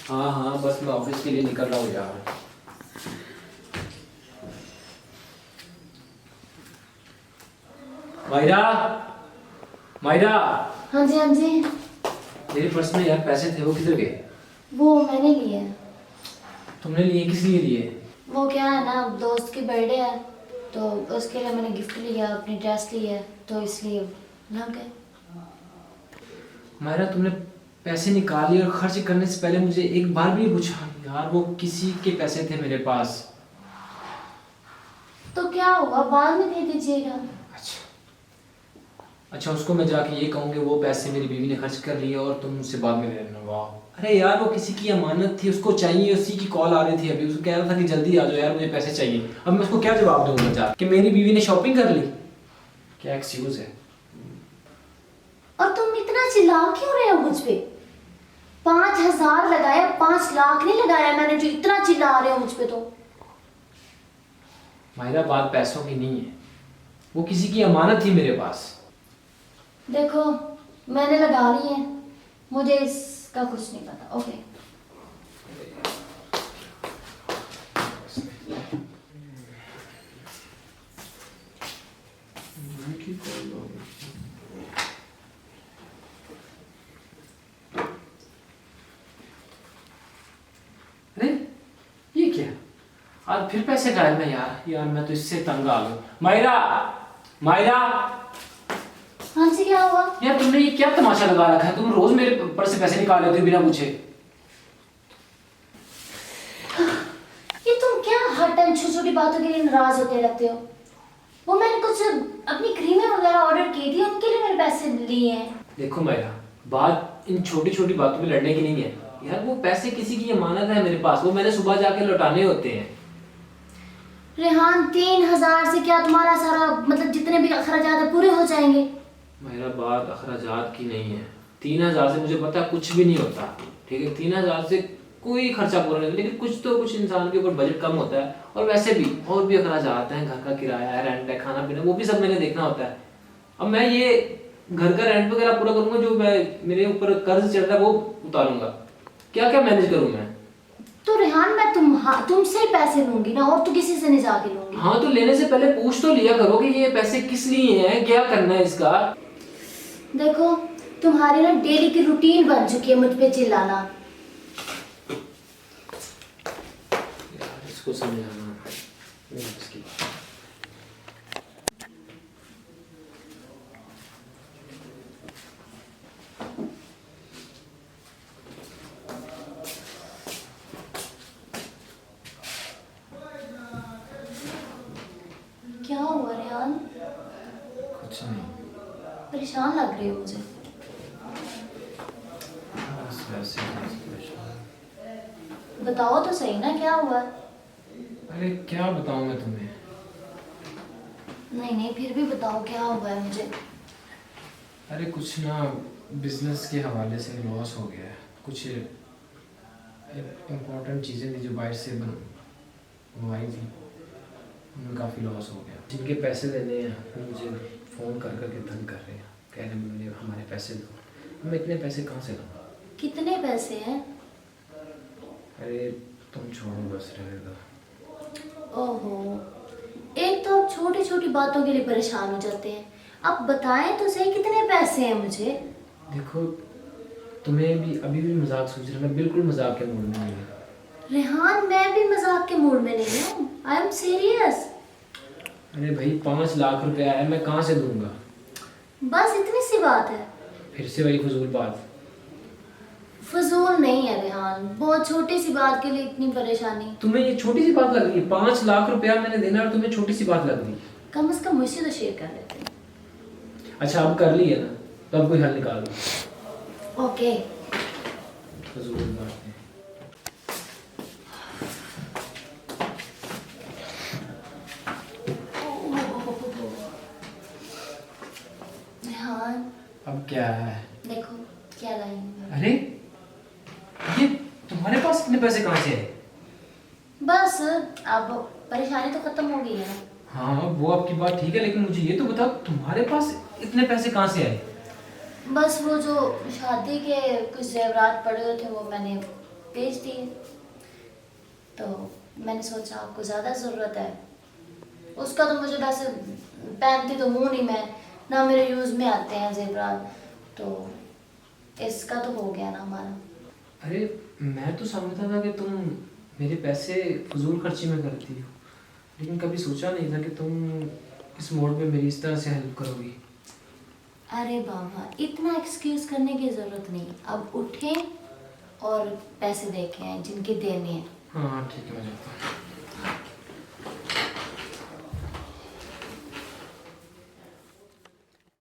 हाँ हाँ, बस मैं ऑफिस के लिए निकल रहा हूँ यार। मायरा, मायरा। हाँ जी हाँ जी। तेरे पर्स में यार पैसे थे, वो किधर गए? वो मैंने लिए हैं। तुमने लिए? किस लिए लिए? वो क्या है ना, दोस्त की बर्थडे है तो उसके लिए मैंने गिफ्ट लिया, अपनी ड्रेस ली है तो इसलिए लग गए। मायरा, तुमने पैसे निकाले और खर्च करने से पहले मुझे एक बार भी नहीं पूछा? यार वो किसी के पैसे थे मेरे पास। तो क्या हुआ, बाद में दे दीजिएगा। अच्छा अच्छा, उसको मैं जाके ये कहूँगी वो पैसे मेरी बीवी ने खर्च कर लिए और तुम मुझसे बाद में ले लेना। वाह! अरे यार, वो किसी की अमानत थी, उसको चाहिए, उसी की कॉल आ रही थी अभी। उसको कह रहा था कि जल्दी आ जाओ यार, मुझे पैसे चाहिए। अब मैं उसको क्या जवाब दूंगा जा कि मेरी बीवी ने शॉपिंग कर ली? क्या एक्सक्यूज है? और तुम इतना चिल्ला क्यों रहे हो मुझ पे? 5,000 लगाया, 5 लाख नहीं लगाया मैंने जो इतना चिल्ला रहे हो मुझ पे। तो मायरा, बात पैसों की नहीं है, वो किसी की अमानत थी मेरे पास। देखो, मैंने लगा ली है, मुझे इसका कुछ नहीं पता। ओके। अरे ये क्या, आज फिर पैसे गायब है यार। यार मैं तो इससे तंग आ गया। मायरा, मायरा। हाँ जी, क्या हुआ? यार तुमने ये क्या तमाशा लगा रखा है? तुम रोज मेरे पर्स से पैसे निकाल लेते हो बिना पूछे। ये तुम क्या हर टाइम छोटी छोटी बातों के लिए नाराज होते रहते हो? वो मैंने कुछ अपनी क्रीमें वगैरह ऑर्डर की थी, उनके लिए मैंने पैसे लिए हैं। देखो मायरा, बात इन छोटी छोटी बातों पे लड़ने की नहीं है यार। वो पैसे किसी की अमानत है मेरे पास, वो मैंने सुबह जाके लौटाने होते हैं। रेहान, 3,000 से क्या तुम्हारा सारा मतलब जितने भी अखराजात है पूरे हो जाएंगे? मेरा बात अखराजात की नहीं है। 3,000 से मुझे पता है कुछ भी नहीं होता, ठीक है? 3,000 से कोई खर्चा पूरा नहीं होता, लेकिन कुछ तो कुछ इंसान के ऊपर बजट कम होता है। और वैसे भी और भी अखराजात हैं, घर का किराया है, रेंट है, खाना पीना, वो भी सब मैंने देखना होता है। अब मैं ये घर का रेंट वगैरह पूरा करूंगा, जो मैं मेरे ऊपर कर्ज चढ़ रहा है वो उतारूंगा। क्या क्या मैनेज करूं मैं? तो रेहान, मैं तुमसे ही पैसे लूंगी ना, और तो किसी से नहीं जाके लूंगी। हाँ, तो लेने से पहले पूछ तो लिया करो कि ये पैसे किस लिए हैं, क्या करना है इसका। देखो, तुम्हारी ना डेली की रूटीन बन चुकी है मुझ पे चिल्लाना। यार इसको समझाना नहीं इसकी। क्या हुआ रेहान? कुछ नहीं, परेशान लग रही हो मुझे। बस वैसे ही। बताओ तो सही ना, क्या हुआ? अरे क्या बताऊं मैं तुम्हें? नहीं नहीं, फिर भी बताओ क्या हुआ है मुझे। अरे कुछ ना, बिजनेस के हवाले से लॉस हो गया है। कुछ इम्पोर्टेंट चीज़ें थी जो बाहर से मंगवाई थी, उनमें काफ़ी लॉस हो गया। जिनके पैसे देने हैं वो मुझे फ़ोन कर करके तंग कर रहे हैं, कह रहे हैं मुझे हमारे पैसे दो। मैं इतने पैसे कहाँ से लाऊं? कितने पैसे हैं? अरे तुम छोड़ो, बस रहने दो। ओहो, एक तो आप छोटी छोटी बातों के लिए परेशान हो जाते हैं। आप बताएं तो सही, कितने पैसे हैं मुझे? देखो, तुम्हें भी अभी भी मजाक सूझ रहा है? मैं बिल्कुल मजाक के मूड में नहीं हूँ। रेहान, मैं भी मजाक के मूड में नहीं हूँ, आई एम सीरियस। अरे भाई, 5 लाख रुपया है, मैं कहाँ से दूंगा? बस इतनी सी बात है। फिर से वही फजूल बात। फजूल नहीं है रेहान, बहुत छोटी सी बात के लिए इतनी परेशानी। तुम्हें ये छोटी सी बात लग रही है? 5 लाख रुपया मैंने देना और तुम्हें छोटी सी बात लग रही है? कम से कम मुझसे तो शेयर कर लेते हैं। अच्छा, अब कर ली है ना, तो अब कोई हल निकालो। ओके। फजूल बात है। रेहान, अब क्या है? देखो क्या लाई हूँ। अरे ये तुम्हारे पास इतने पैसे कहाँ से आए? बस अब परेशानी तो खत्म हो गई है ना। हाँ, वो आपकी बात ठीक है, लेकिन मुझे ये तो बताओ तुम्हारे पास इतने पैसे कहाँ से आए? बस वो जो शादी के कुछ जेवरात पड़े हुए थे वो मैंने भेज दिए। तो मैंने सोचा आपको ज़्यादा ज़रूरत है, उसका तो मुझे वैसे पहनती तो हूँ नहीं मैं, ना मेरे यूज़ में आते हैं जेवरात, तो इसका तो हो गया ना हमारा। अरे मैं तो समझता था कि तुम मेरे पैसे फजूल खर्ची में करती हो, लेकिन कभी सोचा नहीं था कि तुम इस मोड में मेरी इस तरह से हेल्प करोगी। अरे बाबा, इतना एक्सक्यूज़ करने की ज़रूरत नहीं, अब उठें और पैसे देके आए जिनके देने हैं। हाँ ठीक है, मैं जाता हूँ।